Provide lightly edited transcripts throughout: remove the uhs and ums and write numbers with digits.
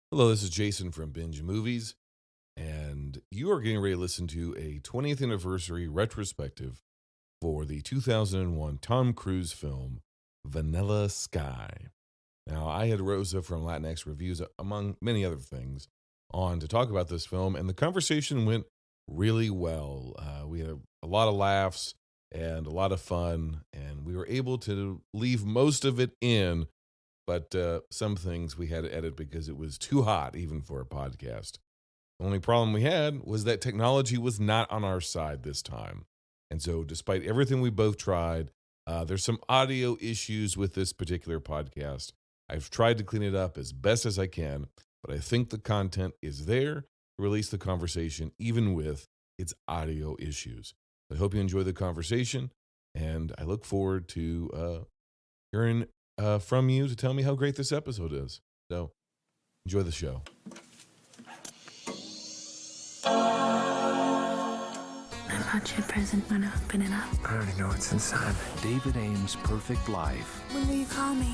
Hello, this is Jason from Binge Movies, and you are getting ready to listen to a 20th anniversary retrospective for the 2001 Tom Cruise film, Vanilla Sky. Now, I had Rosa from Latinx Reviews, among many other things, on to talk about this film, and the conversation went really well. We had a lot of laughs and a lot of fun, and we were able to leave most of it in, but some things we had to edit because it was too hot even for a podcast. The only problem we had was that technology was not on our side this time. And so, despite everything we both tried, there's some audio issues with this particular podcast. I've tried to clean it up as best as I can, but I think the content is there to release the conversation, even with its audio issues. I hope you enjoy the conversation, and I look forward to hearing from you to tell me how great this episode is. So, enjoy the show. Unlock your present when I open it up. I already know what's inside. David Ames' perfect life When will you call me?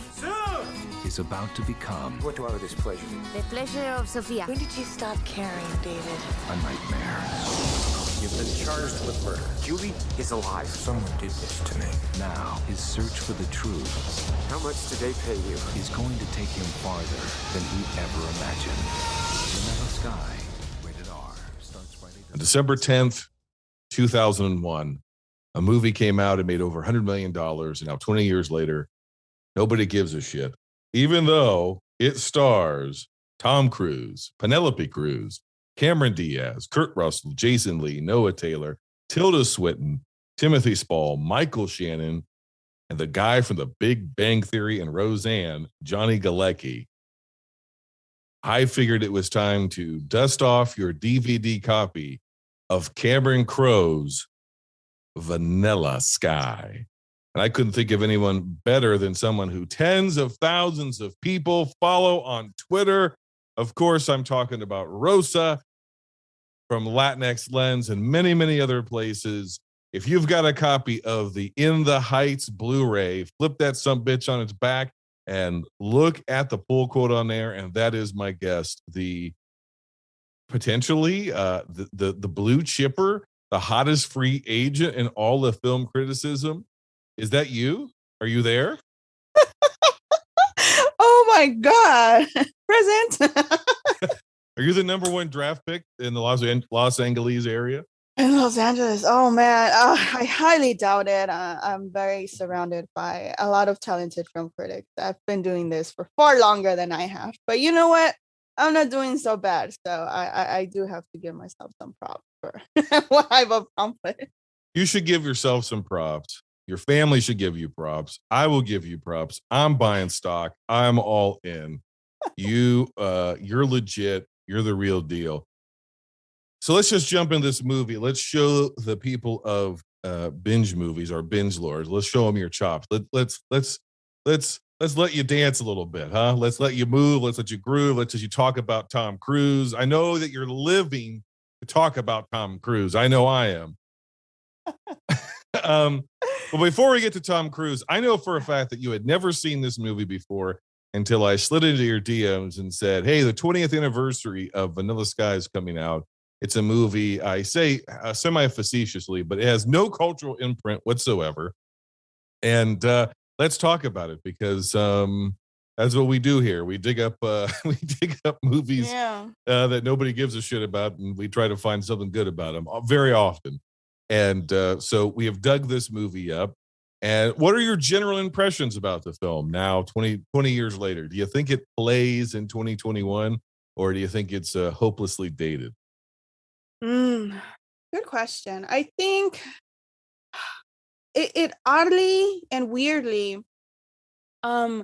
is about to become What do I owe this pleasure? The pleasure of Sophia. When did you stop caring, David? a nightmare. You've been charged with murder. Julie is alive. Someone did this to me. Now, his search for the truth How much did they pay you? is going to take him farther than he ever imagined. Vanilla Sky, rated R, starts Friday On December 10th, 2001, a movie came out and made over $100 million. And now, 20 years later, nobody gives a shit, even though it stars Tom Cruise, Penelope Cruz, Cameron Diaz, Kurt Russell, Jason Lee, Noah Taylor, Tilda Swinton, Timothy Spall, Michael Shannon, and the guy from The Big Bang Theory and Roseanne, Johnny Galecki. I figured it was time to dust off your DVD copy of Cameron Crowe's Vanilla Sky. And I couldn't think of anyone better than someone who tens of thousands of people follow on Twitter. Of course, I'm talking about Rosa from Latinx Lens and many, many other places. If you've got a copy of the In the Heights Blu-ray, flip that sumbitch on its back and look at the pull quote on there. And that is my guest, the potentially the blue chipper, the hottest free agent in all of film criticism. Is that you? Are you there? Oh my God. Present Are you the number one draft pick in the Los Angeles area? in Los Angeles. Oh man, I highly doubt it. I'm very surrounded by a lot of talented film critics. I've been doing this for far longer than I have. But you know what? I'm not doing so bad. So I do have to give myself some props for what I've accomplished. You should give yourself some props. Your family should give you props. I will give you props. I'm buying stock. I'm all in. You're legit. You're the real deal. So let's just jump in this movie. Let's show the people of binge movies or binge lords. Let's show them your chops. Let's let you dance a little bit, huh? Let's let you move. Let's let you groove. Let's let you talk about Tom Cruise. I know that you're living to talk about Tom Cruise. I know I am. But before we get to Tom Cruise, I know for a fact that you had never seen this movie before until I slid into your DMs and said, hey, the 20th anniversary of Vanilla Sky is coming out. It's a movie, I say semi-facetiously, but it has no cultural imprint whatsoever. And let's talk about it because that's what we do here. We dig up we dig up movies Yeah. that nobody gives a shit about, and we try to find something good about them very often. And so we have dug this movie up. And what are your general impressions about the film now, 20 years later? Do you think it plays in 2021, or do you think it's hopelessly dated? Good question. I think it oddly and weirdly um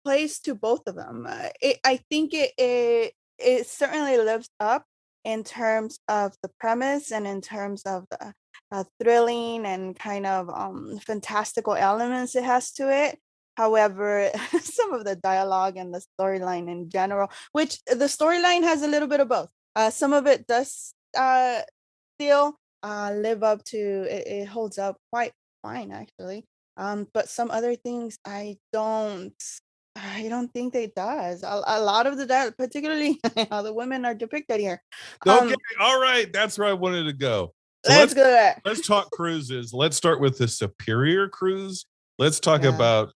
plays to both of them. I think it certainly lives up in terms of the premise and in terms of the thrilling and kind of fantastical elements it has to it. However, some of the dialogue and the storyline in general, which the storyline has a little bit of both. Some of it does still live up to it holds up quite fine actually. But some other things I don't I don't think they does. A lot of particularly how the women are depicted here. Okay, all right, that's where I wanted to go. So Let's go there. let's talk cruises. Let's start with the superior cruise. Let's talk Yeah. about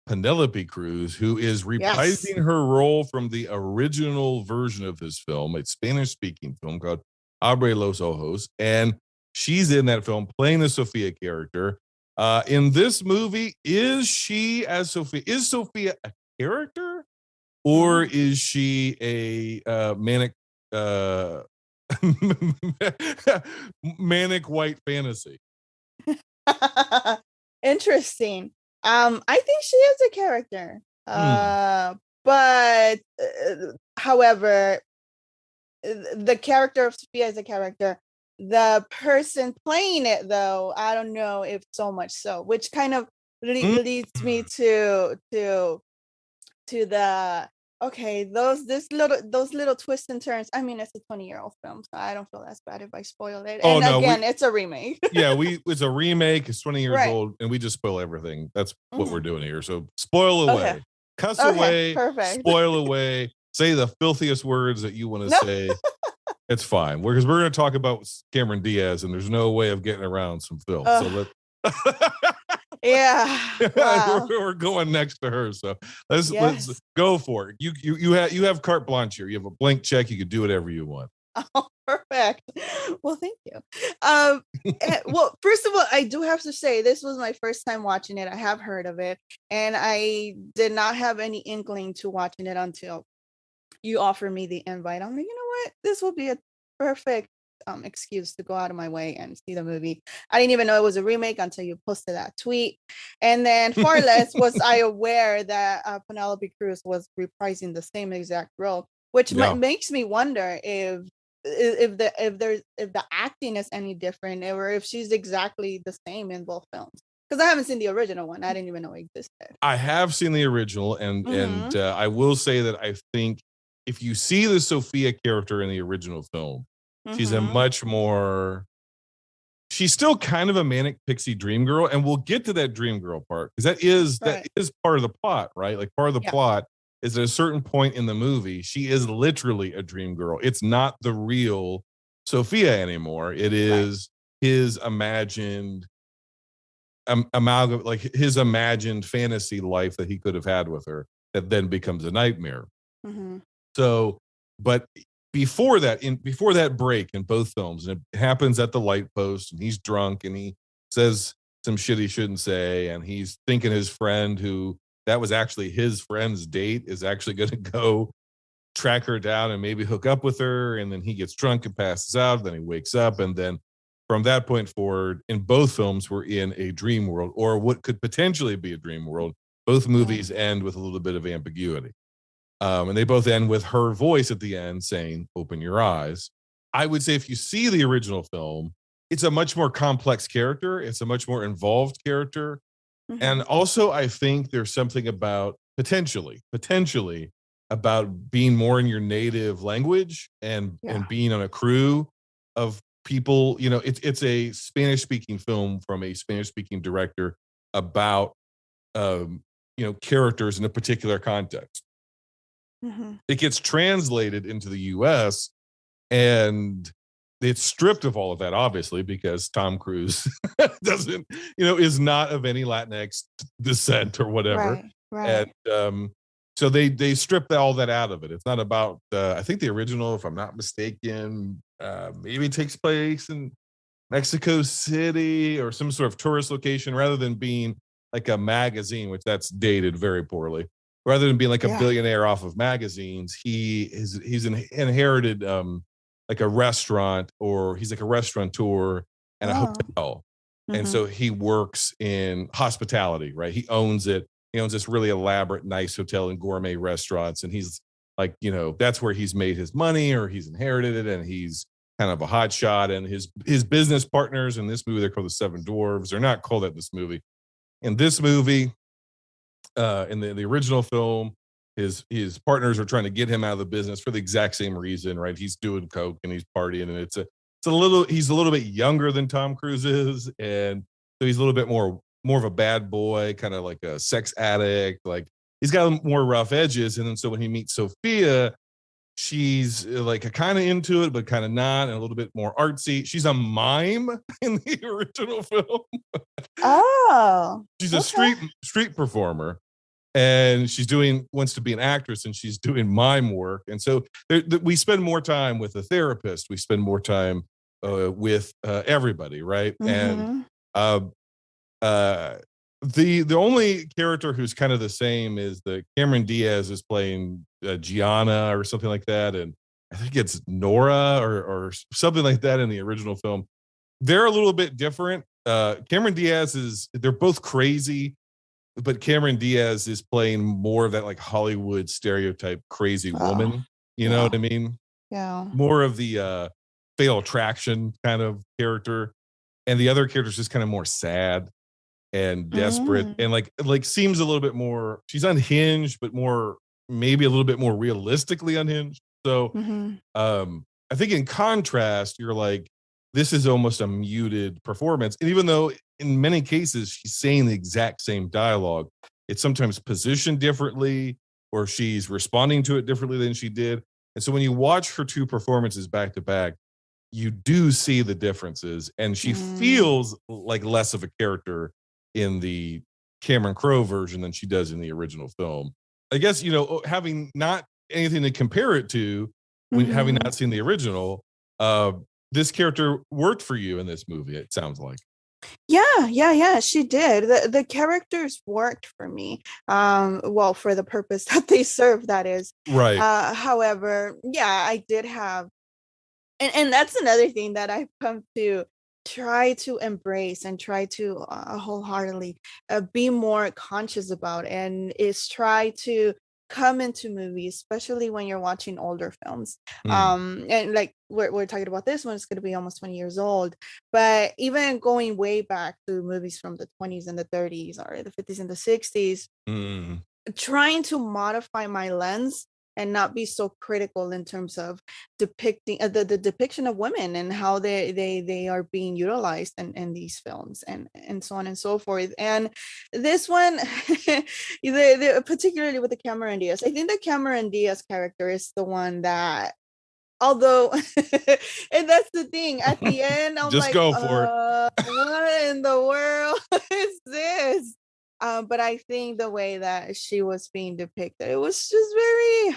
Penelope Cruz, who is Yes. reprising her role from the original version of this film, a Spanish-speaking film called Abre los Ojos, and she's in that film playing the Sophia character. In this movie, is she as Sophia? Is Sophia a character, or is she a manic uh, manic white fantasy? Interesting. I think she is a character. But however, the character of Sophia is a character. The person playing it, though, I don't know if so much so, which kind of leads me to the okay, those little twists and turns. I mean, it's a 20-year-old film, so I don't feel that's bad if I spoil it. Oh, And no, again, it's a remake. Yeah, it's a remake. It's 20 years Right. old, and we just spoil everything. That's what we're doing here. So spoil away, Okay. cuss Okay, away, perfect. spoil away, say the filthiest words that you want to No. say. It's fine. Because we're going to talk about Cameron Diaz, and there's no way of getting around some film. So let Yeah. Wow. we're going next to her. So let's go for it. You have carte blanche here. You have a blank check. You can do whatever you want. Oh, perfect. Well, thank you. Well, first of all, I do have to say this was my first time watching it. I have heard of it, and I did not have any inkling to watching it until you offered me the invite. I'm like, you know what? This will be a perfect excuse to go out of my way and see the movie. I didn't even know it was a remake until you posted that tweet. And then far less was I aware that Penelope Cruz was reprising the same exact role, which makes me wonder if the acting is any different, or if she's exactly the same in both films. Because I haven't seen the original one. I didn't even know it existed. I have seen the original, and I will say that I think if you see the Sophia character in the original film, she's a much more. She's still kind of a manic pixie dream girl, and we'll get to that dream girl part because that is part of the plot, right? Like part of the plot is at a certain point in the movie, she is literally a dream girl. It's not the real Sophia anymore. It is his imagined amalgam, like his imagined fantasy life that he could have had with her that then becomes a nightmare. So, but before that break in both films, and it happens at the light post, and he's drunk and he says some shit he shouldn't say, and he's thinking his friend, who that was actually his friend's date, is actually going to go track her down and maybe hook up with her, and then he gets drunk and passes out, then he wakes up, and then from that point forward, in both films, we're in a dream world, or what could potentially be a dream world. Both movies end with a little bit of ambiguity. And they both end with her voice at the end saying, "Open your eyes." I would say if you see the original film, it's a much more complex character. It's a much more involved character. And also, I think there's something about potentially about being more in your native language and being on a crew of people. You know, it's a Spanish speaking film from a Spanish speaking director about characters in a particular context. It gets translated into the US, and it's stripped of all of that, obviously, because Tom Cruise is not of any Latinx descent or whatever. Right. And so they stripped all that out of it. It's not about, I think the original, if I'm not mistaken, maybe takes place in Mexico City or some sort of tourist location, rather than being like a magazine, which that's dated very poorly. Rather than being like a billionaire off of magazines, he's inherited like a restaurant, or he's like a restaurateur and a hotel. And so he works in hospitality, right? He owns it. He owns this really elaborate, nice hotel and gourmet restaurants. And he's like, that's where he's made his money, or he's inherited it. And he's kind of a hot shot. And his business partners in this movie, they're called the Seven Dwarves. They're not called that in this movie. In this movie, in the original film, his partners are trying to get him out of the business for the exact same reason, right? He's doing coke and he's partying, and he's a little bit younger than Tom Cruise is, and so he's a little bit more of a bad boy, kind of like a sex addict, like he's got more rough edges. And then so when he meets Sophia, she's like kind of into it, but kind of not, and a little bit more artsy. She's a mime in the original film. Oh, She's a okay. street performer, and wants to be an actress, and she's doing mime work. And so we spend more time with the therapist. We spend more time with everybody, right? And Mm-hmm. uh, uh, the only character who's kind of the same is the Cameron Diaz is playing Gianna or something like that, and I think it's Nora or something like that in the original film. They're a little bit different. Cameron Diaz they're both crazy, but Cameron Diaz is playing more of that like Hollywood stereotype crazy Oh, woman. You know what yeah, I mean? yeah. More of the Fatal Attraction kind of character, and the other character is just kind of more sad and desperate, Mm, and like seems a little bit more. She's unhinged, but more maybe a little bit more realistically unhinged. So mm-hmm. I think in contrast, you're like, this is almost a muted performance. And even though in many cases she's saying the exact same dialogue, it's sometimes positioned differently or she's responding to it differently than she did. And so when you watch her two performances back to back, you do see the differences. And she Mm, feels like less of a character in the Cameron Crowe version than she does in the original film. I guess, having not anything to compare it to, when having mm-hmm. not seen the original, uh, this character worked for you in this movie. It sounds like. Yeah, yeah, yeah, she did. The characters worked for me. Well, for the purpose that they serve, that is. Right. However, yeah, I did have, and that's another thing that I've come to try to embrace and try to wholeheartedly be more conscious about, and is try to come into movies, especially when you're watching older films. Mm. And like we're talking about, this one is going to be almost 20 years old, but even going way back to movies from the 20s and the 30s or the 50s and the 60s, Mm. trying to modify my lens and not be so critical in terms of depicting the depiction of women and how they are being utilized in these films, and so on and so forth. And this one particularly with the Cameron Diaz, I think the Cameron Diaz character is the one that, although and that's the thing, at the end I'm Just like, go for it. what in the world is this? But I think the way that she was being depicted, it was just very,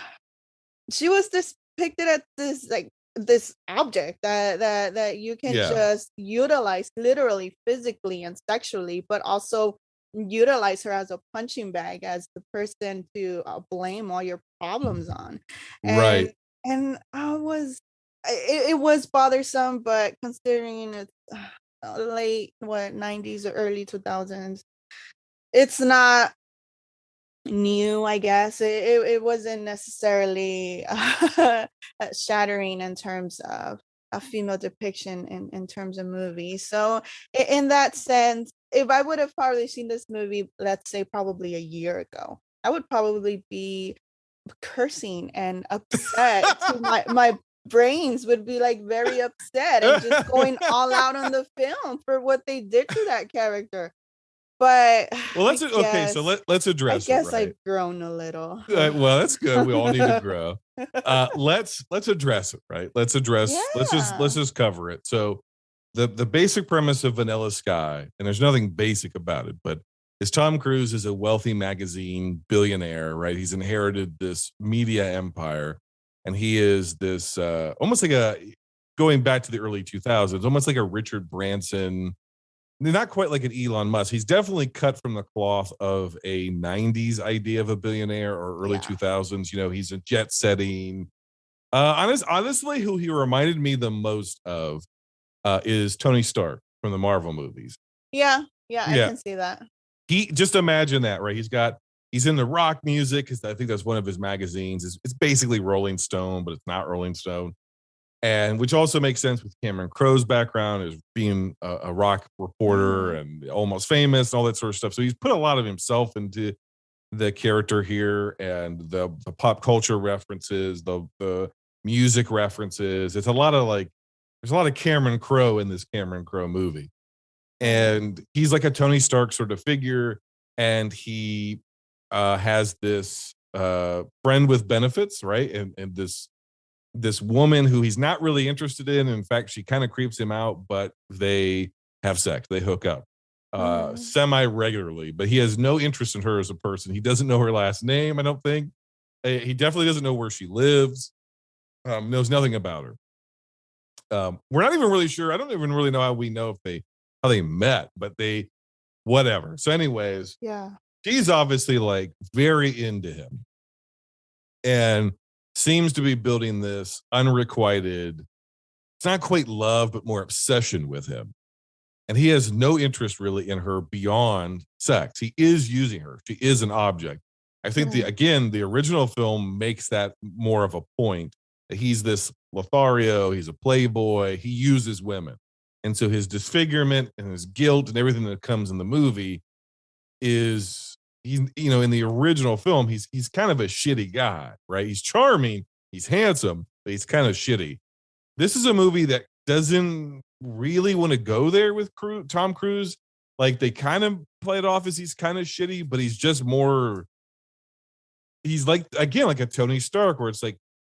she was depicted as this, like, this object that you can Yeah. just utilize literally, physically and sexually, but also utilize her as a punching bag, as the person to blame all your problems on. and Right. and it was bothersome, but considering it's late, what, 90s or early 2000s, it's not new, I guess. It wasn't necessarily shattering in terms of a female depiction in terms of movies. So in that sense, if I would have probably seen this movie, let's say probably a year ago, I would probably be cursing and upset to my brains would be like very upset and just going all out on the film for what they did to that character. But Well, let's okay. So let's I address it, guess right? I've grown a little. Well, that's good. We all need to grow. Let's address it, right? Let's Yeah. just cover it. So the basic premise of Vanilla Sky, and there's nothing basic about it, but is Tom Cruise is a wealthy magazine billionaire, right? He's inherited this media empire, and he is this almost like a, going back to the early 2000s, almost like a Richard Branson, not quite like an Elon Musk. He's definitely cut from the cloth of a 90s idea of a billionaire or early Yeah. 2000s. He's a jet setting. Honestly, who he reminded me the most of is Tony Stark from the Marvel movies. Yeah. Yeah, I Yeah. can see that. He, just imagine that, right? He's in the rock music because I think that's one of his magazines. It's basically Rolling Stone, but it's not Rolling Stone. And which also makes sense with Cameron Crowe's background as being a rock reporter Mhm. and almost famous and all that sort of stuff. So he's put a lot of himself into the character here, and the pop culture references, the music references. It's a lot of like, there's a lot of Cameron Crowe in this Cameron Crowe movie. Right. And he's like a Tony Stark sort of figure. And he has this friend with benefits, right? And this woman who he's not really interested in. In fact, she kind of creeps him out, but they have sex. They hook up semi regularly, but he has no interest in her as a person. He doesn't know her last name, I don't think. He definitely doesn't know where she lives, knows nothing about her. We're not even really sure. I don't even really know how they met, but whatever. So anyways, Yeah. she's obviously like very into him and seems to be building this unrequited, it's not quite love, but more obsession with him. And he has no interest really in her beyond sex. He is using her. She is an object. I think the original film makes that more of a point. He's this Lothario, he's a playboy, he uses women. And so his disfigurement and his guilt and everything that comes in the movie is, in the original film, he's kind of a shitty guy, right? He's charming, he's handsome, but he's kind of shitty. This is a movie that doesn't really want to go there with Tom Cruise. Like, they kind of play it off as he's kind of shitty, but he's just more, he's like, again, like a Tony Stark, where it's like,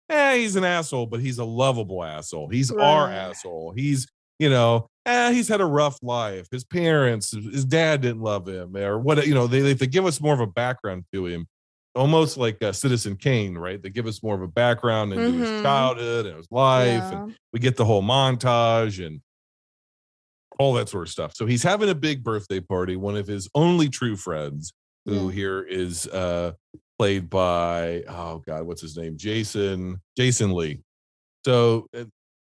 he's an asshole, but he's a lovable asshole. He's our asshole. He's, he's had a rough life. His parents, his dad didn't love him, or what, they give us more of a background to him, almost like Citizen Kane, right? They give us more of a background into his childhood and his life, and we get the whole montage and all that sort of stuff. So he's having a big birthday party. One of his only true friends, who here is played by, oh God, what's his name? Jason Lee. So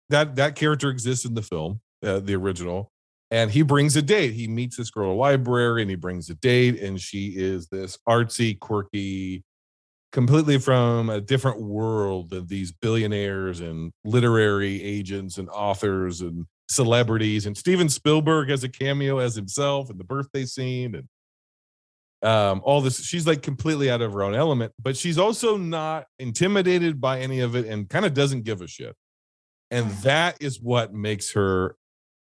that character exists in the film, the original, and he brings a date. He meets this girl at a library and he brings a date, and she is this artsy, quirky, completely from a different world of these billionaires and literary agents and authors and celebrities. And Steven Spielberg has a cameo as himself in the birthday scene, and all this. She's like completely out of her own element, but she's also not intimidated by any of it and kind of doesn't give a shit. And that is what makes her,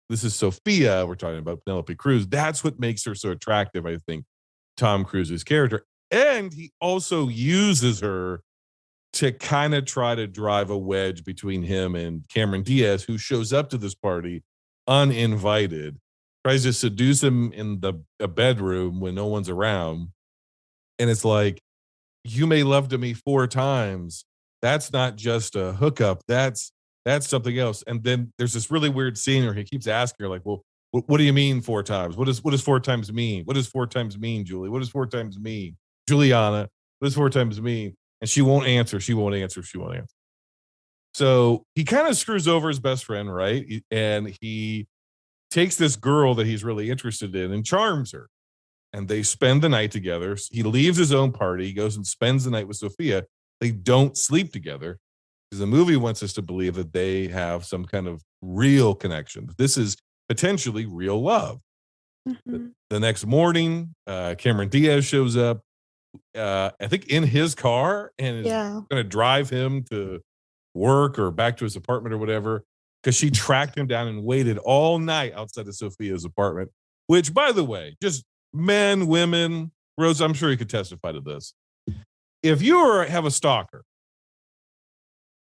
this is Sophia, we're talking about Penelope Cruz. That's what makes her so attractive, I think, Tom Cruise's character. And he also uses her to kind of try to drive a wedge between him and Cameron Diaz, who shows up to this party uninvited, tries to seduce him in a bedroom when no one's around. And it's like, you made love to me 4 times. That's not just a hookup. That's something else. And then there's this really weird scene where he keeps asking her, like, well, what do you mean 4 times? What does 4 times mean? What does 4 times mean, Julie? What does 4 times mean? Juliana, what does 4 times mean? And she won't answer. She won't answer. So he kind of screws over his best friend, right? And he takes this girl that he's really interested in and charms her. And they spend the night together. He leaves his own party, goes and spends the night with Sophia. They don't sleep together because the movie wants us to believe that they have some kind of real connection. This is potentially real love. The next morning, Cameron Diaz shows up, I think in his car, and is going to drive him to work or back to his apartment or whatever, because she tracked him down and waited all night outside of Sophia's apartment, which, by the way, just men, women, Rosa, I'm sure you could testify to this. If you have a stalker,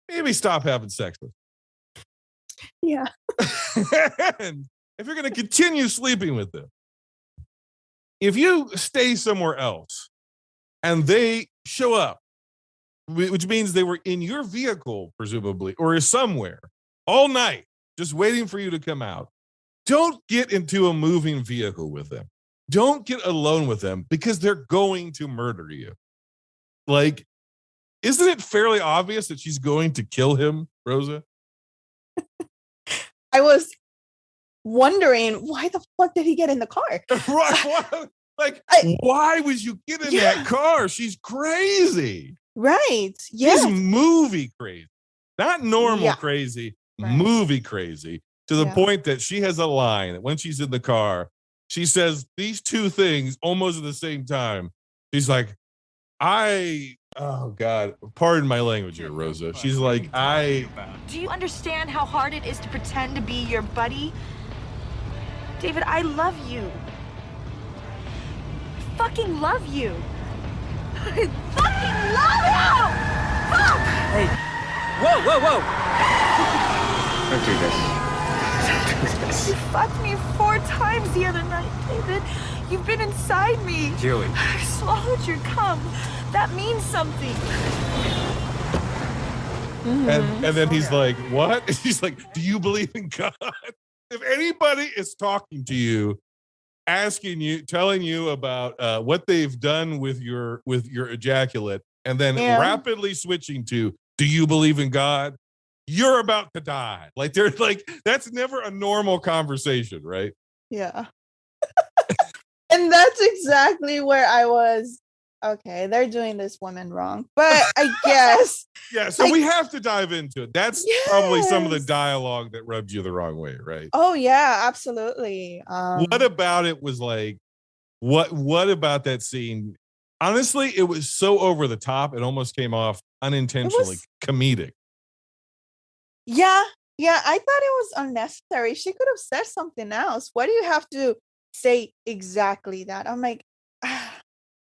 maybe stop having sex with them. Yeah. And if you're going to continue sleeping with them, if you stay somewhere else and they show up, which means they were in your vehicle, presumably, or somewhere all night, just waiting for you to come out, don't get into a moving vehicle with them. Don't get alone with them, because they're going to murder you. Like, isn't it fairly obvious that she's going to kill him, Rosa? I was wondering, why the fuck did he get in the car? Right. Like, why would you get in that car? She's crazy. Right. Yeah. She's movie crazy. Not normal crazy, movie crazy. To the point that she has a line that when she's in the car, she says these 2 things almost at the same time. She's like, oh God, pardon my language here, Rosa. She's like, Do you understand how hard it is to pretend to be your buddy? David, I love you. I fucking love you. I fucking love you! Fuck! Hey, whoa! Don't do this. You fucked me 4 times the other night, David. You've been inside me. Julie. I swallowed your cum. That means something. And then he's like, what? And she's like, do you believe in God? If anybody is talking to you, asking you, telling you about what they've done with your ejaculate, and then rapidly switching to, do you believe in God? You're about to die. Like, they're like, that's never a normal conversation, right? Yeah. And that's exactly where I was. Okay, they're doing this woman wrong, but I guess. Yeah, so we have to dive into it. That's probably some of the dialogue that rubbed you the wrong way, right? Oh yeah, absolutely. What about it was like, what about that scene? Honestly, it was so over the top, it almost came off unintentionally comedic. Yeah, I thought it was unnecessary. She could have said something else. Why do you have to say exactly that? I'm like,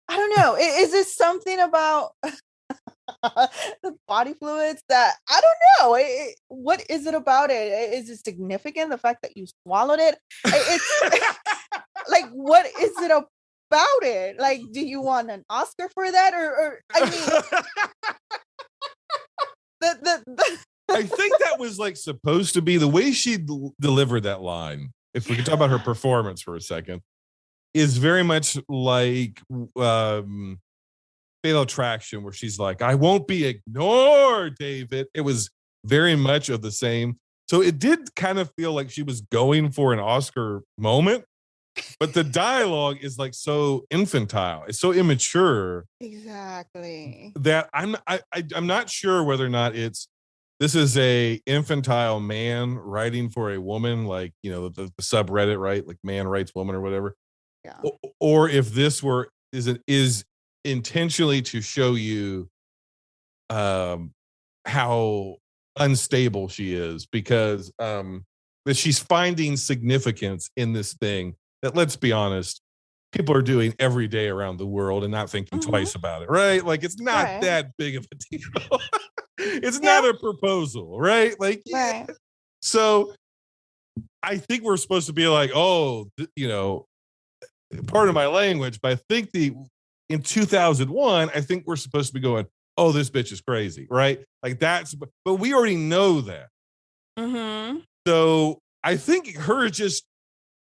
I don't know. Is this something about the body fluids that I don't know? What is it about it? Is it significant? The fact that you swallowed it? It's like, what is it about it? Like, do you want an Oscar for that? Or I mean, I think that was like supposed to be the way she delivered that line. If we could talk about her performance for a second, is very much like Fatal Attraction, where she's like, I won't be ignored, David. It was very much of the same. So it did kind of feel like she was going for an Oscar moment, but the dialogue is like so infantile. It's so immature. Exactly. That I'm not sure whether or not this is a infantile man writing for a woman, like, you know, the subreddit, right? Like man writes woman or whatever. Yeah. Or if this is intentionally to show you how unstable she is, because that she's finding significance in this thing that, let's be honest, people are doing every day around the world and not thinking twice about it, right? Like, it's not that big of a deal. It's not a proposal, right? Like, so I think we're supposed to be like, oh, you know, pardon my language, but I think in 2001, I think we're supposed to be going, oh, this bitch is crazy, right? Like, but we already know that. Mm-hmm. So I think her just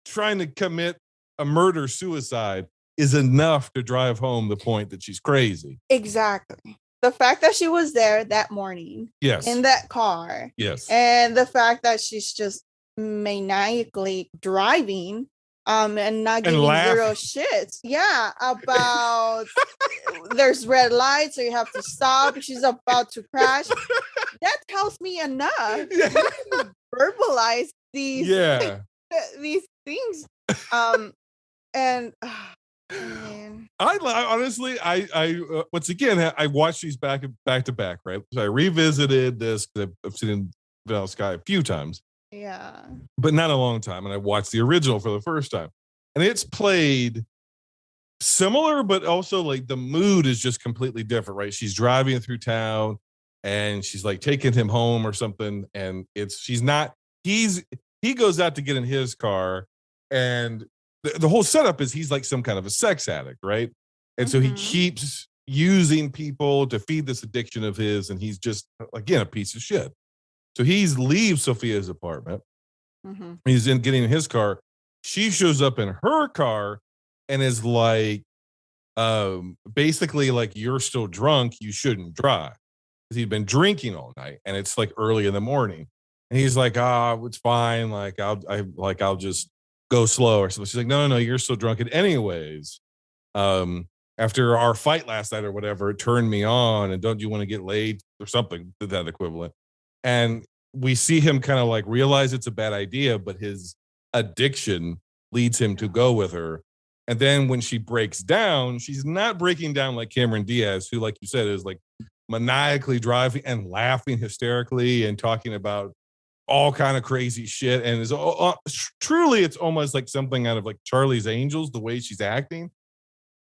trying to commit a murder-suicide is enough to drive home the point that she's crazy. Exactly. The fact that she was there that morning, in that car, and the fact that she's just maniacally driving, and not giving zero shits, about there's red lights, so you have to stop. She's about to crash. That tells me enough. Verbalize these these things, and. I honestly, I once again, I watched these back to back, right? So I revisited this because I've seen Vanilla Sky a few times, but not a long time. And I watched the original for the first time, and it's played similar, but also like the mood is just completely different, right? She's driving through town, and she's like taking him home or something, and he goes out to get in his car, and the whole setup is he's like some kind of a sex addict, right? And so he keeps using people to feed this addiction of his, and he's just, again, a piece of shit. So he leaves Sophia's apartment. He's getting in his car. She shows up in her car and is like, basically like, you're still drunk, you shouldn't drive. Because he'd been drinking all night, and it's like early in the morning. And he's like, it's fine. Like, I'll just go slow. So she's like, no, you're still drunk. And anyways, after our fight last night or whatever, it turned me on, and don't you want to get laid or something to that equivalent? And we see him kind of like realize it's a bad idea, but his addiction leads him to go with her. And then when she breaks down, she's not breaking down like Cameron Diaz, who, like you said, is like maniacally driving and laughing hysterically and talking about all kind of crazy shit. And is truly, it's almost like something out of like Charlie's Angels, the way she's acting.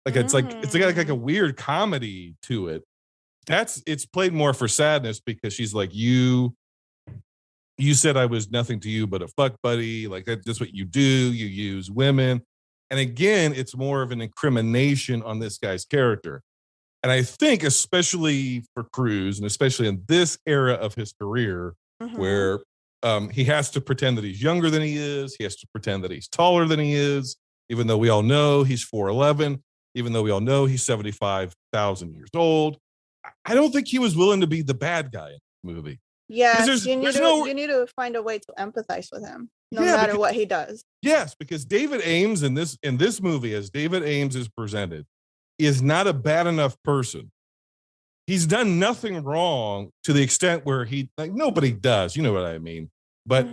Like it's like a weird comedy to it. It's played more for sadness because she's like, you said I was nothing to you but a fuck buddy. Like that's what you do. You use women. And again, it's more of an incrimination on this guy's character. And I think, especially for Cruise, and especially in this era of his career, where he has to pretend that he's younger than he is, he has to pretend that he's taller than he is, even though we all know he's 4'11", even though we all know he's 75,000 years old. I don't think he was willing to be the bad guy in the movie. Yes, you need to find a way to empathize with him, no matter what he does. Yes, because David Ames in this movie, as David Ames is presented, is not a bad enough person. He's done nothing wrong to the extent where nobody does, you know what I mean? But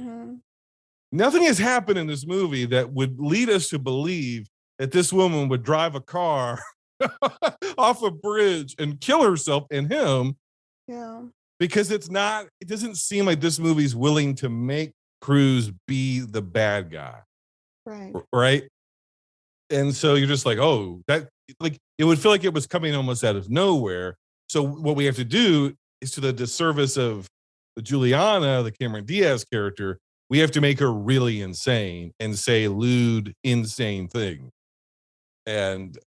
nothing has happened in this movie that would lead us to believe that this woman would drive a car off a bridge and kill herself and him. Yeah. Because it doesn't seem like this movie's willing to make Cruise be the bad guy. Right. Right. And so you're just like, oh, that, like, it would feel like it was coming almost out of nowhere. So what we have to do is, to the disservice of the Juliana, the Cameron Diaz character, we have to make her really insane and say lewd, insane things. And,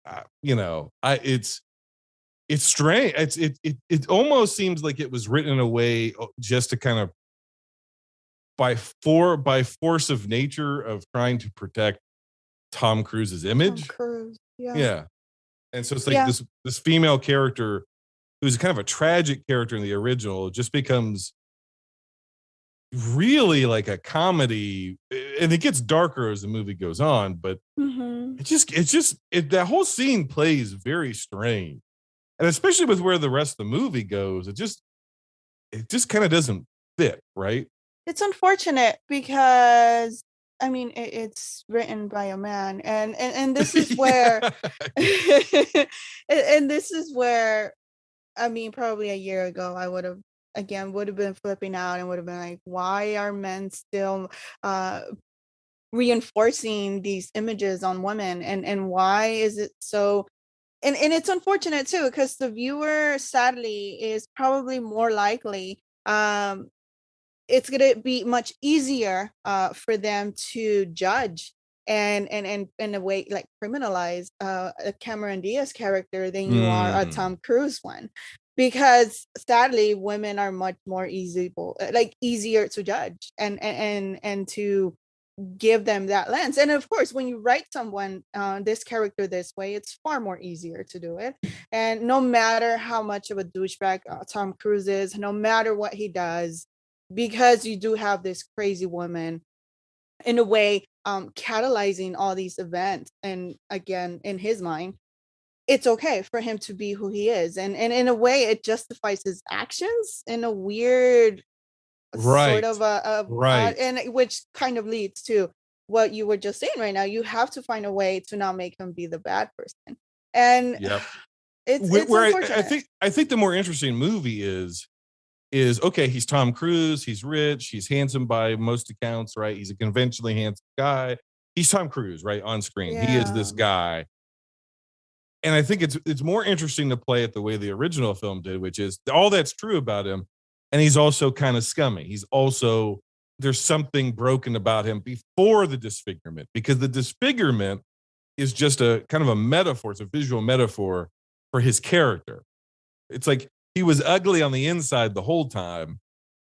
it's strange. It almost seems like it was written in a way just to kind of by force of nature of trying to protect Tom Cruise's image. Tom Cruise, yeah. And so it's like this female character who's kind of a tragic character in the original just becomes really like a comedy, and it gets darker as the movie goes on. But that whole scene plays very strange. And especially with where the rest of the movie goes, it just kind of doesn't fit, right? It's unfortunate because, I mean, it's written by a man, and this is where, and this is where, I mean, probably a year ago, I would have been flipping out and would have been like, why are men still reinforcing these images on women, and why is it so? And it's unfortunate too, because the viewer, sadly, is probably more likely it's going to be much easier for them to judge and in a way like criminalize a Cameron Diaz character than you are a Tom Cruise one, because sadly women are much more easier to judge and to give them that lens. And of course, when you write someone this character this way, it's far more easier to do it. And no matter how much of a douchebag Tom Cruise is, no matter what he does, because you do have this crazy woman in a way catalyzing all these events, and again, in his mind, it's okay for him to be who he is, and in a way it justifies his actions in a weird sort of and which kind of leads to what you were just saying right now. You have to find a way to not make him be the bad person. And it's unfortunate. I think the more interesting movie is okay, he's Tom Cruise, he's rich, he's handsome by most accounts, right? He's a conventionally handsome guy. He's Tom Cruise, right? On screen. He is this guy. And I think it's more interesting to play it the way the original film did, which is all that's true about him. And he's also kind of scummy. There's something broken about him before the disfigurement, because the disfigurement is just a kind of a metaphor. It's a visual metaphor for his character. It's like he was ugly on the inside the whole time,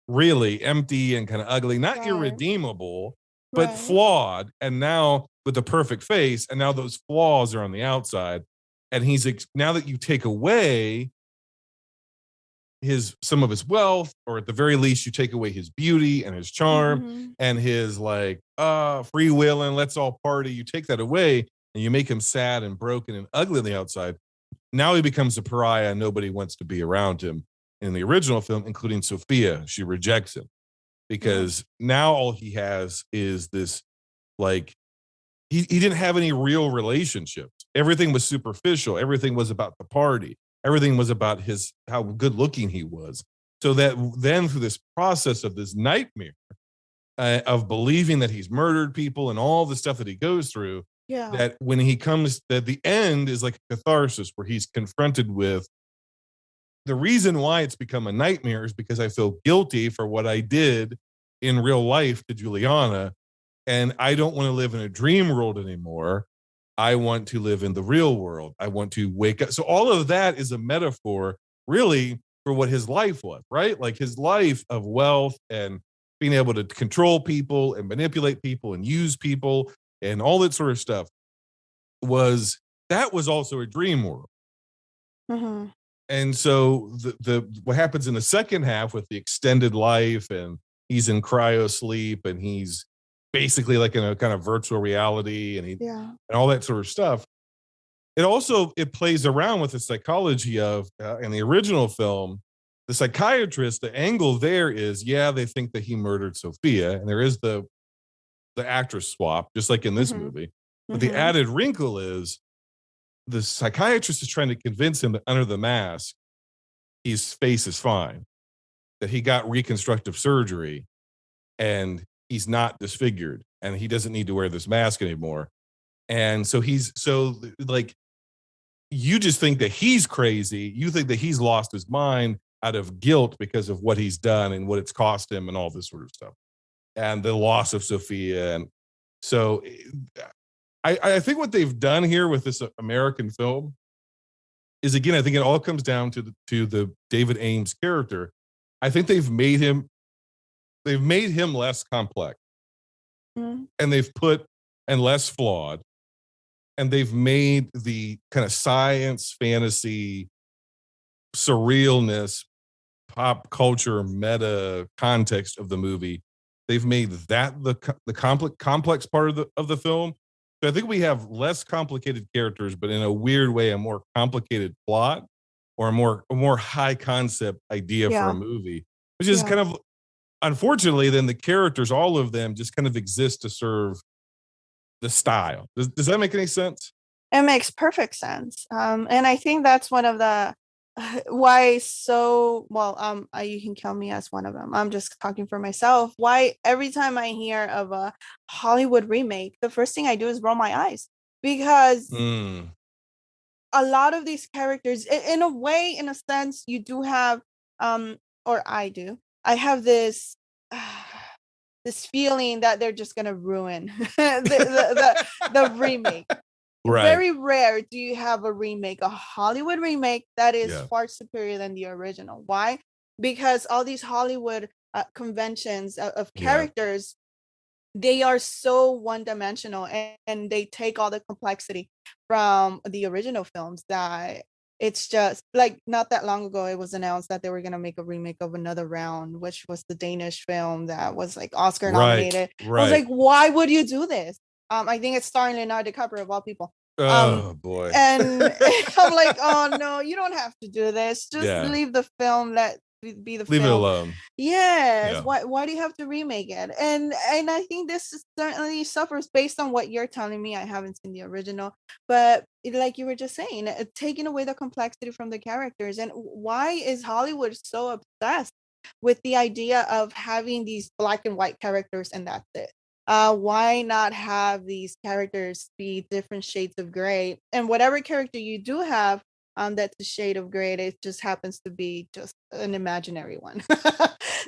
really empty and kind of ugly, not irredeemable, but flawed. And now with the perfect face, and now those flaws are on the outside. And now that you take away some of his wealth, or at the very least you take away his beauty and his charm and his freewheeling, let's all party, you take that away and you make him sad and broken and ugly on the outside. Now he becomes a pariah and nobody wants to be around him. In the original film, including Sophia, she rejects him because now all he has is this, he didn't have any real relationships. Everything was superficial. Everything was about the party. Everything was about how good looking he was. So that then through this process of this nightmare of believing that he's murdered people and all the stuff that he goes through, Yeah. that when he comes, that the end is like a catharsis where he's confronted with the reason why it's become a nightmare is because I feel guilty for what I did in real life to Juliana. And I don't want to live in a dream world anymore. I want to live in the real world. I want to wake up. So all of that is a metaphor, really, for what his life was, right? Like his life of wealth and being able to control people and manipulate people and use people and all that sort of stuff was that was also a dream world. Mm-hmm. And so the what happens in the second half with the extended life and he's in cryo sleep and he's basically like in a kind of virtual reality and Yeah. and all that sort of stuff. It also it plays around with the psychology of in the original film, the psychiatrist, the angle there is, yeah, they think that he murdered Sophia, and there is the actress swap, just like in this Mm-hmm. movie. But the Mm-hmm. added wrinkle is the psychiatrist is trying to convince him that under the mask, his face is fine, that he got reconstructive surgery and he's not disfigured and he doesn't need to wear this mask anymore. And so he's so like you just think that he's crazy. You think that he's lost his mind out of guilt because of what he's done and what it's cost him and all this sort of stuff. And the loss of Sophia. And so I think what they've done here with this American film is, again, I think it all comes down to the David Ames character. I think they've made him less complex Mm-hmm. and they've put and less flawed, and they've made the kind of science fantasy surrealness pop culture meta context of the movie. They've made that the complex part of the film. So I think we have less complicated characters, but in a weird way, a more complicated plot or a more high concept idea for a Yeah. movie, which is Yeah. kind of unfortunately, then the characters, all of them, just kind of exist to serve the style. Does that make any sense? It makes perfect sense. And I think that's one of the why so well, you can count me as one of them. I'm just talking for myself. Why every time I hear of a Hollywood remake, the first thing I do is roll my eyes because Mm, a lot of these characters, in a way, in a sense, you do have, or I do. I have this. This feeling that they're just gonna ruin the remake. right. Very rare do you have a remake, a Hollywood remake that is Yeah. far superior than the original. Why? Because all these Hollywood conventions of Yeah. characters, they are so one-dimensional and they take all the complexity from the original films that it's just like not that long ago it was announced that they were going to make a remake of Another Round, which was the Danish film that was like Oscar nominated. I was like, why would you do this? I think it's starring Leonardo DiCaprio of all people. Oh boy. And I'm like, oh no, you don't have to do this. Just Yeah. leave the film. Let be the Leave it film. alone. Yes. Yeah. Why do you have to remake it? And I think this certainly suffers based on what you're telling me. I haven't seen the original, but like you were just saying, taking away the complexity from the characters. And why is Hollywood so obsessed with the idea of having these black and white characters and that's it? Why not have these characters be different shades of gray? And whatever character you do have, that's a shade of gray, it just happens to be just an imaginary one.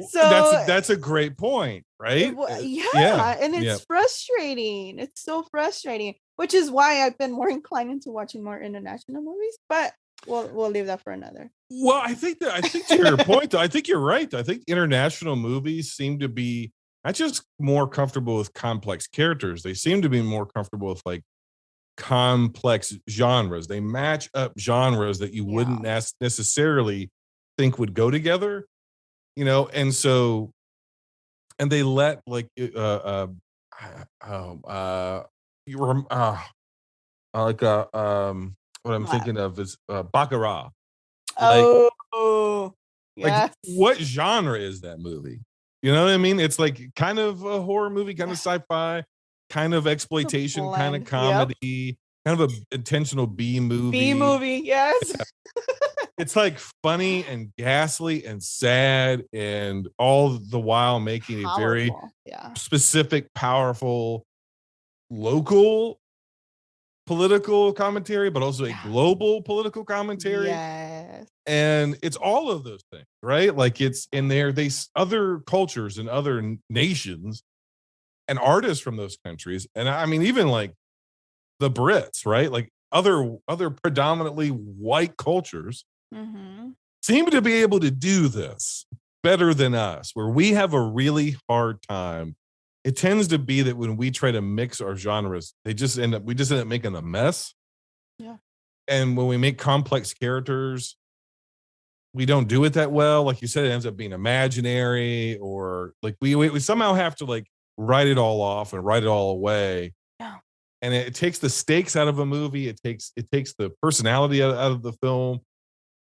So That's a great point, right? yeah, and it's frustrating. It's so frustrating, which is why I've been more inclined into watching more international movies. But we'll leave that for another. Well, I think to your point, though, I think you're right. I think international movies seem to be not just more comfortable with complex characters; they seem to be more comfortable with like complex genres. They match up genres that you wouldn't necessarily think would go together, you know. And so, and they let like you were like what I'm thinking of is Baccarat. Like, Oh, like yes. what genre is that movie? You know what I mean? It's like kind of a horror movie, kind of sci-fi, kind of exploitation, kind of comedy, kind of a intentional B movie. B movie, yes. It's like funny and ghastly and sad, and all the while making a very specific, powerful, local political commentary, but also a global political commentary. Yes. And it's all of those things, right? Like it's in there, other cultures and other nations and artists from those countries. And I mean, even like the Brits, right? Like other predominantly white cultures seem to be able to do this better than us, where we have a really hard time. It tends to be that when we try to mix our genres, we just end up making a mess. Yeah. And when we make complex characters, we don't do it that well. Like you said, it ends up being imaginary, or like we somehow have to like write it all off and write it all away. Yeah. And it takes the stakes out of a movie. It takes the personality out of the film.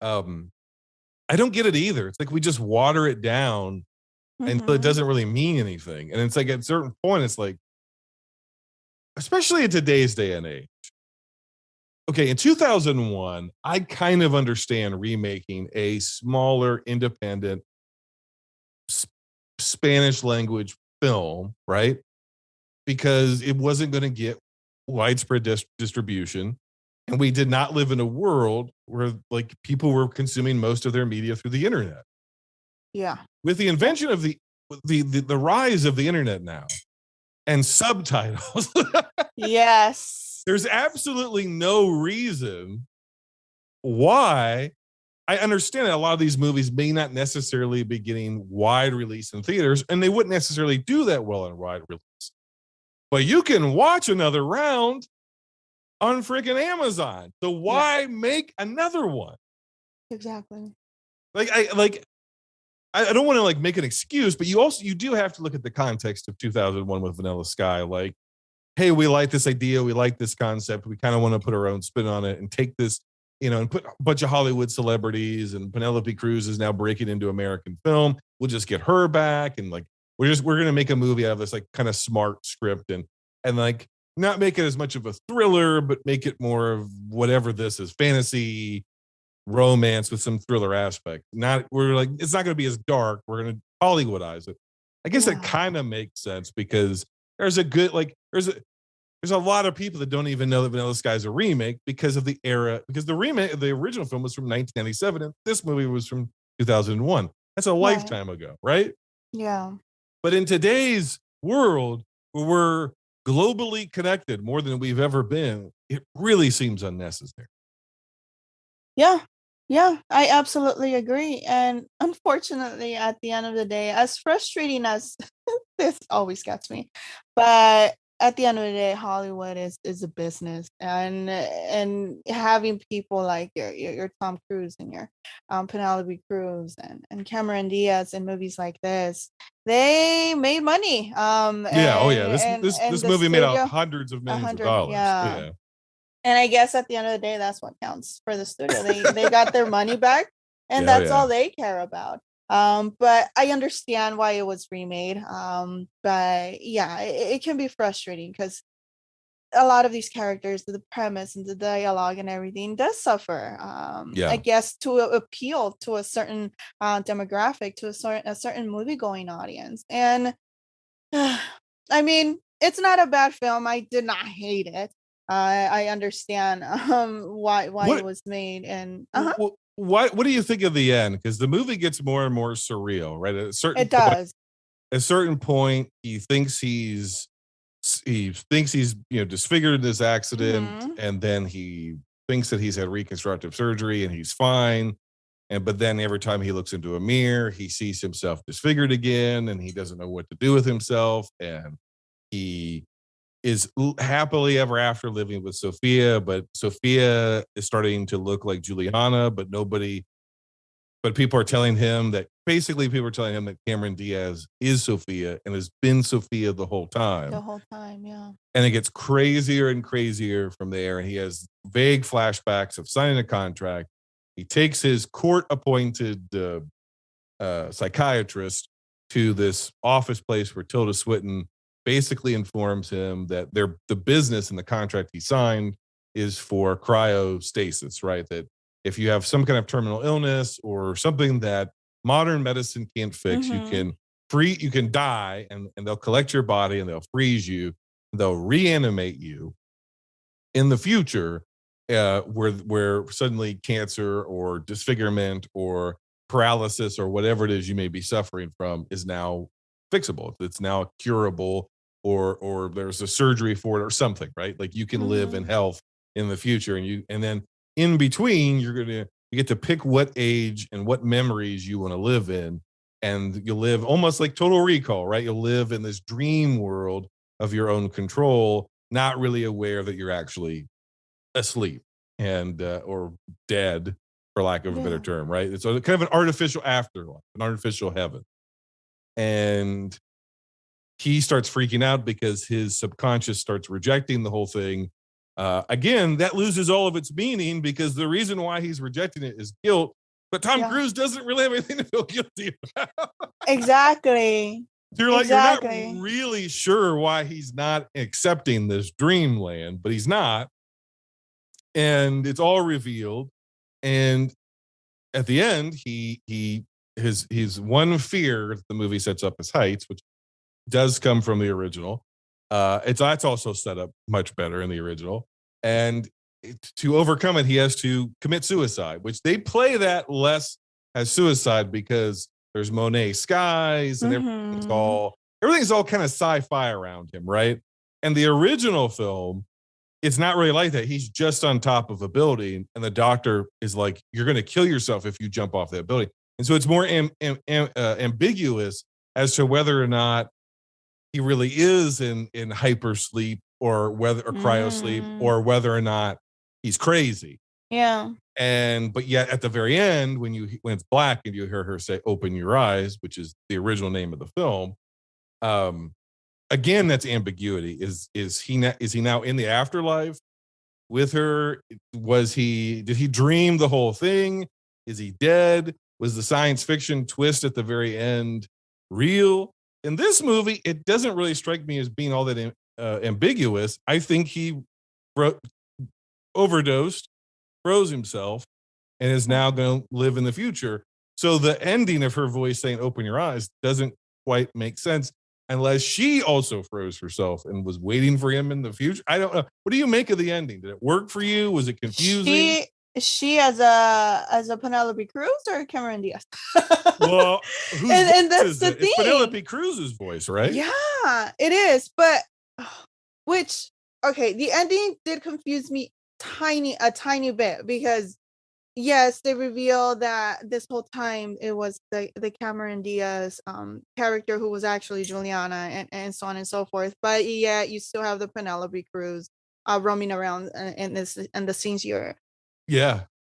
I don't get it either. It's like we just water it down until it doesn't really mean anything. And it's like at a certain point, it's like, especially in today's day and age. Okay, in 2001, I kind of understand remaking a smaller, independent Spanish language film, right? Because it wasn't going to get widespread distribution. And we did not live in a world where like people were consuming most of their media through the internet. Yeah. With the invention of the rise of the internet now and subtitles. Yes. There's absolutely no reason why. I understand that a lot of these movies may not necessarily be getting wide release in theaters, and they wouldn't necessarily do that well in wide release. But you can watch another round on freaking Amazon. So why make another one? Exactly. I don't want to like make an excuse, but you do have to look at the context of 2001 with Vanilla Sky. Like, hey, we like this idea, we like this concept, we kind of want to put our own spin on it and take this, and put a bunch of Hollywood celebrities, and Penelope Cruz is now breaking into American film. We'll just get her back, and like we're gonna make a movie out of this like kind of smart script, and like not make it as much of a thriller, but make it more of whatever this is, fantasy romance with some thriller aspect. We're like, it's not going to be as dark. We're going to Hollywoodize it. I guess that kind of makes sense because there's a lot of people that don't even know that Vanilla Sky is a remake because of the era, because the original film was from 1997 and this movie was from 2001. That's a lifetime ago, right? Yeah. But in today's world where we're globally connected more than we've ever been, it really seems unnecessary. Yeah, I absolutely agree. And unfortunately, at the end of the day, as frustrating as this always gets me, but at the end of the day, Hollywood is a business, and having people like your Tom Cruise and your Penelope Cruz and Cameron Diaz in movies like this, they made money. This movie made out hundreds of millions of dollars. Yeah. And I guess at the end of the day, that's what counts for the studio. They got their money back, and that's all they care about. But I understand why it was remade. But yeah, it can be frustrating because a lot of these characters, the premise and the dialogue and everything does suffer. I guess to appeal to a certain demographic, to a certain movie going audience. And I mean, it's not a bad film. I did not hate it. I understand why it was made, and what do you think of the end? Because the movie gets more and more surreal, right? At a certain point, he thinks he's disfigured in this accident, and then he thinks that he's had reconstructive surgery and he's fine. But then every time he looks into a mirror, he sees himself disfigured again, and he doesn't know what to do with himself, and he is happily ever after living with Sophia, but Sophia is starting to look like Juliana, but people are telling him that Cameron Diaz is Sophia and has been Sophia the whole time. Yeah. And it gets crazier and crazier from there. And he has vague flashbacks of signing a contract. He takes his court-appointed psychiatrist to this office place where Tilda Swinton basically informs him that the business and the contract he signed is for cryostasis, right? That if you have some kind of terminal illness or something that modern medicine can't fix, you can die, and they'll collect your body and they'll freeze you, and they'll reanimate you, in the future, where suddenly cancer or disfigurement or paralysis or whatever it is you may be suffering from is now fixable. It's now curable, or there's a surgery for it or something, right? Like you can live in health in the future, and then in between you get to pick what age and what memories you want to live in, and you live almost like Total Recall, right? You'll live in this dream world of your own control, not really aware that you're actually asleep and or dead, for lack of a better term, right? It's a kind of an artificial afterlife, an artificial heaven. And he starts freaking out because his subconscious starts rejecting the whole thing. Again, that loses all of its meaning because the reason why he's rejecting it is guilt. But Tom Cruise doesn't really have anything to feel guilty about. Exactly. So you're like, you're not really sure why he's not accepting this dreamland, but he's not. And it's all revealed. And at the end, his one fear the movie sets up as heights, which does come from the original. That's also set up much better in the original. And to overcome it, he has to commit suicide, which they play that less as suicide because there's Monet skies and everything's all kind of sci-fi around him, right? And the original film, it's not really like that. He's just on top of a building, and the doctor is like, "You're going to kill yourself if you jump off that building." And so it's more ambiguous as to whether or not he really is in hypersleep or cryo sleep, or whether or not he's crazy. Yeah. But yet at the very end, when it's black and you hear her say, "Open your eyes," which is the original name of the film. Again, that's ambiguity. Is he now in the afterlife with her? Did he dream the whole thing? Is he dead? Was the science fiction twist at the very end real? In this movie, it doesn't really strike me as being all that ambiguous. I think he overdosed, froze himself, and is now going to live in the future. So the ending of her voice saying, "Open your eyes," doesn't quite make sense unless she also froze herself and was waiting for him in the future. I don't know. What do you make of the ending? Did it work for you? Was it confusing? She as a Penelope Cruz or Cameron Diaz? Well, and that's the thing. It's Penelope Cruz's voice, right? Yeah, it is. But the ending did confuse me a tiny bit because yes, they reveal that this whole time it was the Cameron Diaz character who was actually Juliana and so on and so forth. But yeah, you still have the Penelope Cruz roaming around in the scenes you're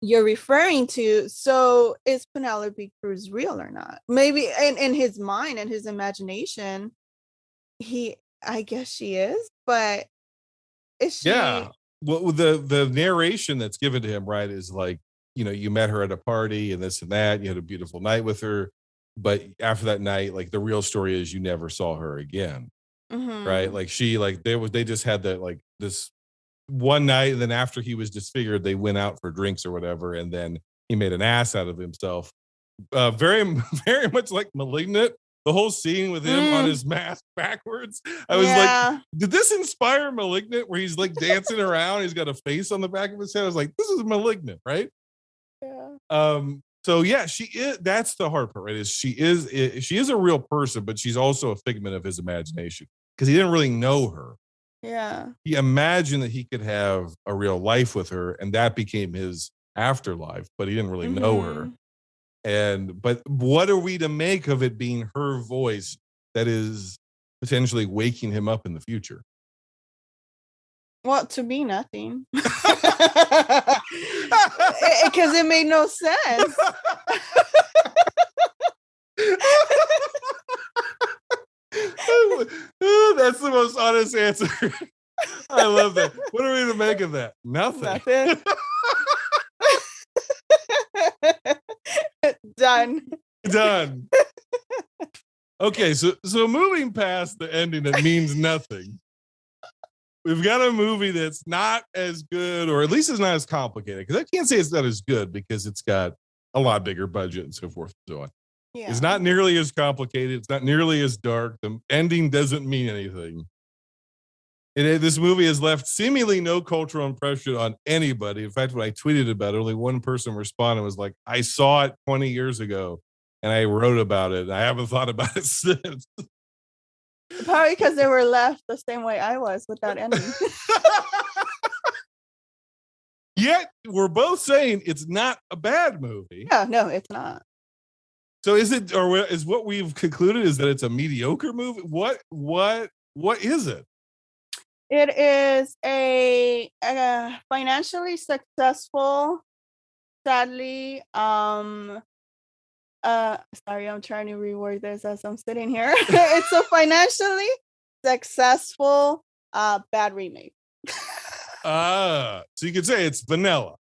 referring to. So is Penelope Cruz real or not? Maybe in his mind and his imagination, I guess she is, but is she? Yeah. Well, the narration that's given to him, right, is like, you met her at a party and this and that. You had a beautiful night with her, but after that night, like the real story is you never saw her again, right? Like they just had that like this one night, and then after he was disfigured, they went out for drinks or whatever, and then he made an ass out of himself. Very, very much like Malignant. The whole scene with him on his mask backwards. I was like, did this inspire Malignant? Where he's like dancing around, he's got a face on the back of his head. I was like, this is Malignant, right? Yeah. So yeah, she is. That's the hard part, right? She is a real person, but she's also a figment of his imagination because he didn't really know her. Yeah. He imagined that he could have a real life with her, and that became his afterlife, but he didn't really know her. But what are we to make of it being her voice that is potentially waking him up in the future? Well, to me, nothing. Because it made no sense. That's the most honest answer. I love that. What are we to make of that? Nothing. Done. Okay, so moving past the ending that means nothing, we've got a movie that's not as good, or at least it's not as complicated, because I can't say it's not as good because it's got a lot bigger budget and so forth and so on. Yeah. It's not nearly as complicated. It's not nearly as dark. The ending doesn't mean anything. This movie has left seemingly no cultural impression on anybody. In fact, when I tweeted about it, only one person responded, was like, I saw it 20 years ago and I wrote about it. I haven't thought about it since. Probably because they were left the same way I was without ending. Yet we're both saying it's not a bad movie. Yeah, no, it's not. So is it, or is what we've concluded is that it's a mediocre movie? What is it? It is a financially successful, sadly, sorry, I'm trying to reword this as I'm sitting here. It's a financially successful bad remake. So you could say it's vanilla.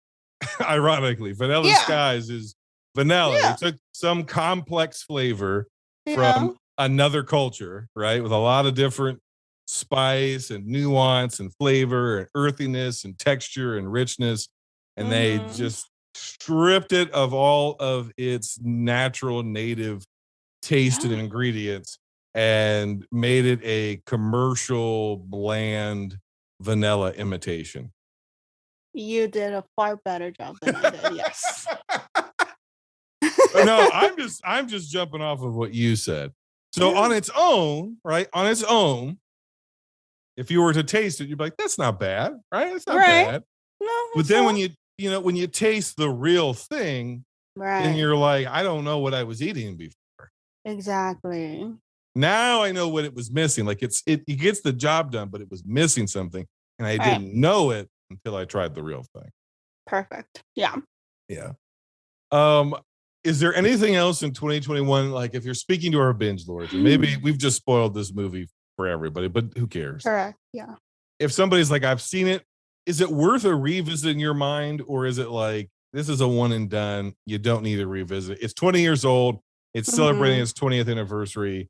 Ironically, Vanilla Yeah. Skies is vanilla. Yeah. They took some complex flavor Yeah. from another culture, right? With a lot of different spice and nuance and flavor and earthiness and texture and richness. And they just stripped it of all of its natural native taste and ingredients and made it a commercial bland vanilla imitation. You did a far better job than I did. Yes. No, I'm just jumping off of what you said. So on its own, right? On its own, if you were to taste it, you'd be like, that's not bad, right? It's not bad. No, But then when you taste the real thing, then you're like, I don't know what I was eating before. Exactly. Now I know what it was missing. Like it gets the job done, but it was missing something. And I didn't know it until I tried the real thing. Perfect. Yeah. Yeah. Is there anything else in 2021? Like if you're speaking to our binge lords, and maybe we've just spoiled this movie for everybody, but who cares? Correct. Yeah. If somebody's like, I've seen it, is it worth a revisit in your mind? Or is it like, this is a one and done? You don't need to revisit. It's 20 years old. It's celebrating its 20th anniversary.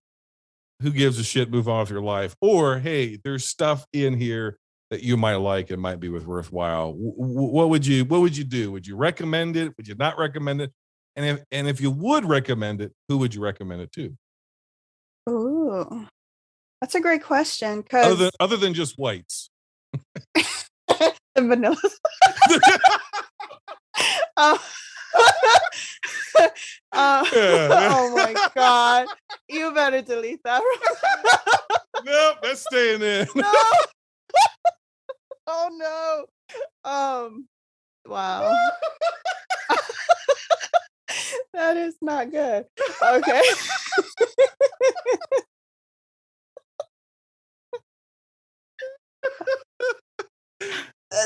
Who gives a shit? Move on with your life. Or, hey, there's stuff in here that you might like and might be worthwhile. What would you do? Would you recommend it? Would you not recommend it? And if you would recommend it, who would you recommend it to? Ooh, that's a great question. Because other than just whites, the vanilla. Oh my god! You better delete that. Nope, that's staying in. No. Oh no. Wow. That is not good. Okay.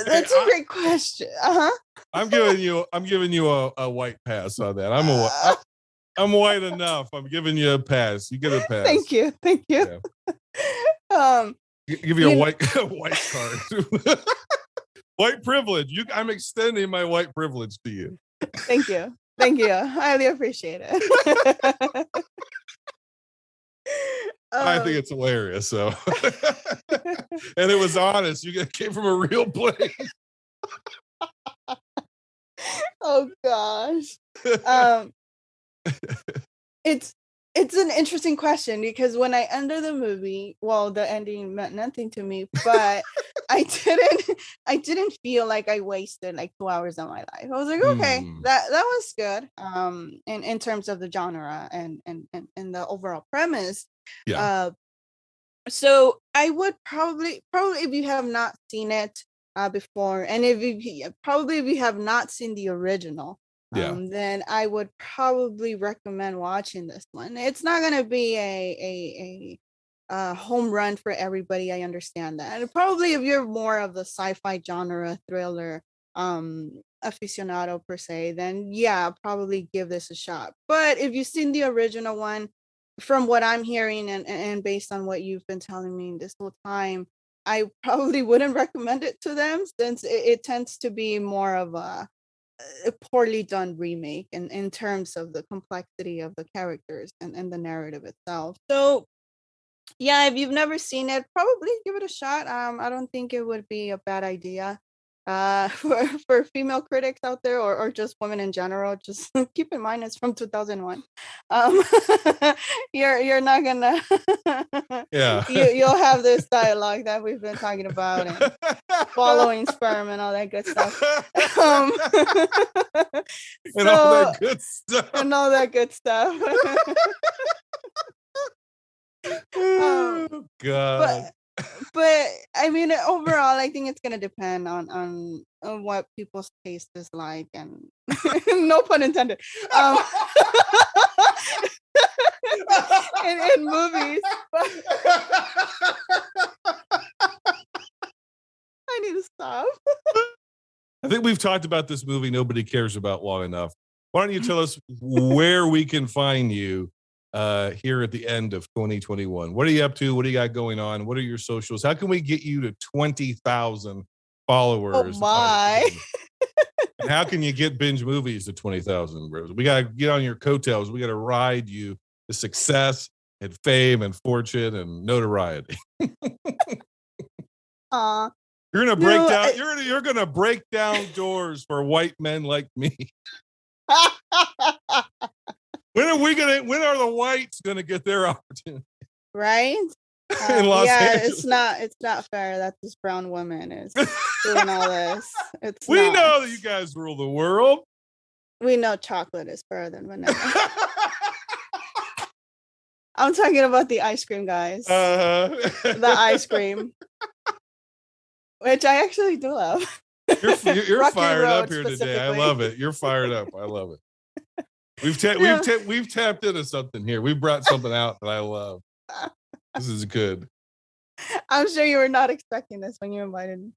That's a great question. I'm giving you a white pass on that. I'm white enough. I'm giving you a pass. You get a pass. Thank you. Yeah. Give you a white card. White privilege. I'm extending my white privilege to you. Thank you. I highly appreciate it. I think it's hilarious. So, and it was honest. You came from a real place. Oh gosh. It's an interesting question because when I ended the movie, well, the ending meant nothing to me, but I didn't feel like I wasted like 2 hours of my life. I was like, okay, that was good. In terms of the genre and the overall premise. Yeah. So I would probably if you have not seen it before, and if you have not seen the original, then I would probably recommend watching this one. It's not gonna be a home run for everybody. I understand that. And probably if you're more of the sci-fi genre thriller aficionado per se, then yeah, probably give this a shot. But if you've seen the original one, from what I'm hearing and based on what you've been telling me this whole time, I probably wouldn't recommend it to them since it tends to be more of a poorly done remake in terms of the complexity of the characters and the narrative itself. So yeah, if you've never seen it, probably give it a shot. I don't think it would be a bad idea. For female critics out there, or just women in general, just keep in mind it's from 2001. You're not gonna Yeah. you'll have this dialogue that we've been talking about, and following sperm and all that good stuff. And all that good stuff. And all that good stuff. Oh God. But I mean, overall, I think it's gonna depend on what people's taste is like, and no pun intended. In movies. I need to stop. I think we've talked about this movie nobody cares about long enough. Why don't you tell us where we can find you here at the end of 2021? What are you up to? What do you got going on? What are your socials? How can we get you to 20,000 followers? Oh my. And how can you get binge movies to 20,000? Rosa? We got to get on your coattails. We got to ride you to success and fame and fortune and notoriety. You're gonna break down. You're gonna break down doors for white men like me. When are the whites gonna get their opportunity? Right? In Los Angeles. It's not fair that this brown woman is doing all this. We know that you guys rule the world. We know chocolate is better than vanilla. I'm talking about the ice cream guys. The ice cream. Which I actually do love. You're fired up here today. I love it. You're fired up. I love it. We've tapped into something here. We brought something out that I love. This is good. I'm sure you were not expecting this when you invited me.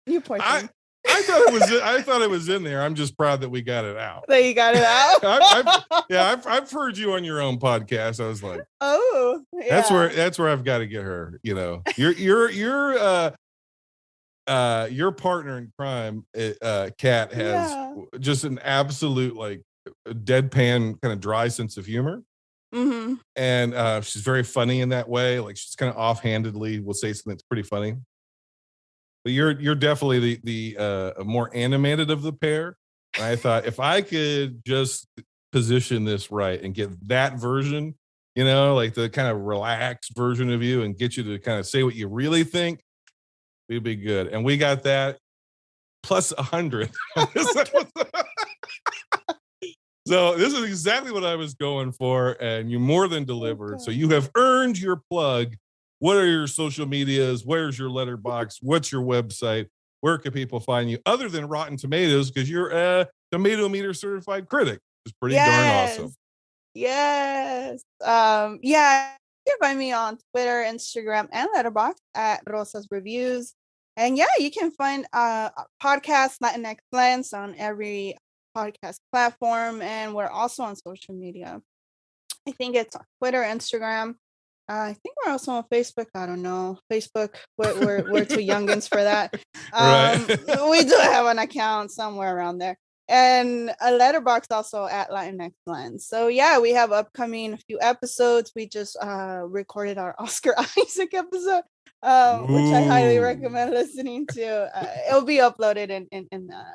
You poor thing. I thought it was in there. I'm just proud that we got it out. That you got it out. I've heard you on your own podcast. I was like, oh, yeah. That's where I've got to get her. You know, your partner in crime, Kat, has just an absolute like deadpan kind of dry sense of humor. Mm-hmm. And she's very funny in that way. Like she's kind of offhandedly will say something that's pretty funny. But you're definitely the more animated of the pair. And I thought if I could just position this right and get that version, you know, like the kind of relaxed version of you, and get you to kind of say what you really think, we'd be good. And we got that plus 100. So this is exactly what I was going for, and you more than delivered. So you have earned your plug. What are your social medias? Where's your letterbox? What's your website? Where can people find you other than Rotten Tomatoes? Because you're a Tomato Meter certified critic. It's pretty darn awesome. Yes. You can find me on Twitter, Instagram, and Letterboxd at Rosa's Reviews. And yeah, you can find podcast Latinx Lens on every podcast platform, and we're also on social media. I think it's on Twitter, Instagram. I think we're also on Facebook. I don't know. Facebook, we're too youngins for that. Right. We do have an account somewhere around there. And a letterbox also at Latinx Lens. So yeah, we have upcoming few episodes. We just recorded our Oscar Isaac episode, which I highly recommend listening to. It'll be uploaded and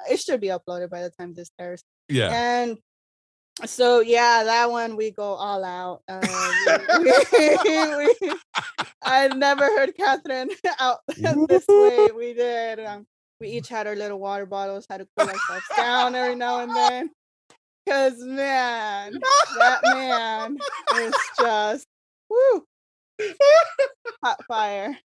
it should be uploaded by the time this airs. Yeah. And so yeah, that one we go all out. I never heard Catherine out this way. We did. We each had our little water bottles, had to cool ourselves down every now and then. Cause man, that man is just woo, hot fire.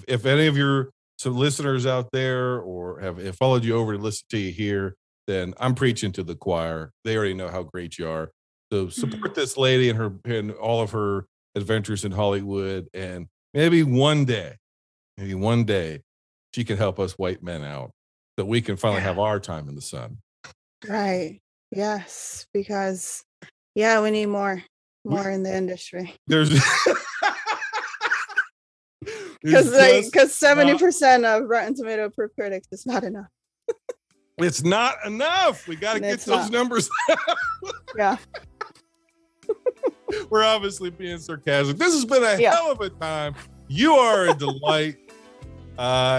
If any of your listeners out there or have followed you over to listen to you here, then I'm preaching to the choir. They already know how great you are. So support this lady and all of her adventures in Hollywood, and maybe one day she can help us white men out so we can finally have our time in the sun. Right. Yes. Because we need more in the industry. Because 70% of Rotten Tomato per critics is not enough. It's not enough. We got to get those numbers up. Yeah. We're obviously being sarcastic. This has been a hell of a time. You are a delight.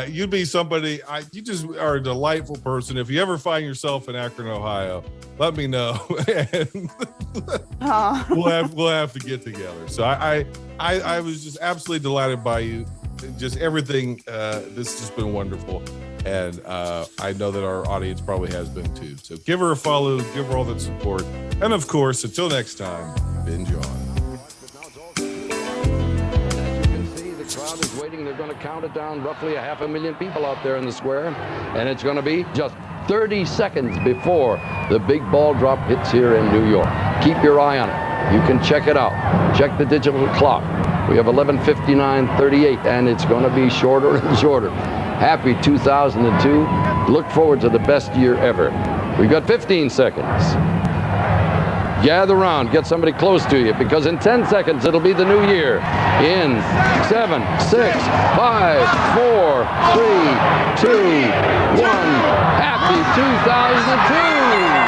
You'd be somebody. You just are a delightful person. If you ever find yourself in Akron, Ohio, let me know, and we'll have to get together. So I was just absolutely delighted by you. Just everything. This has been wonderful, and I know that our audience probably has been too. So give her a follow, give her all that support, and of course, until next time, binge on. Crowd is waiting. They're going to count it down. Roughly 500,000 people out there in the square, and it's going to be just 30 seconds before the big ball drop hits here in New York. Keep your eye on it. You can check it out. Check the digital clock. We have 11:59:38, and it's going to be shorter and shorter. Happy 2002. Look forward to the best year ever. We've got 15 seconds. Gather around, get somebody close to you, because in 10 seconds it'll be the new year. In 7, 6, 5, 4, 3, 2, 1. Happy 2002!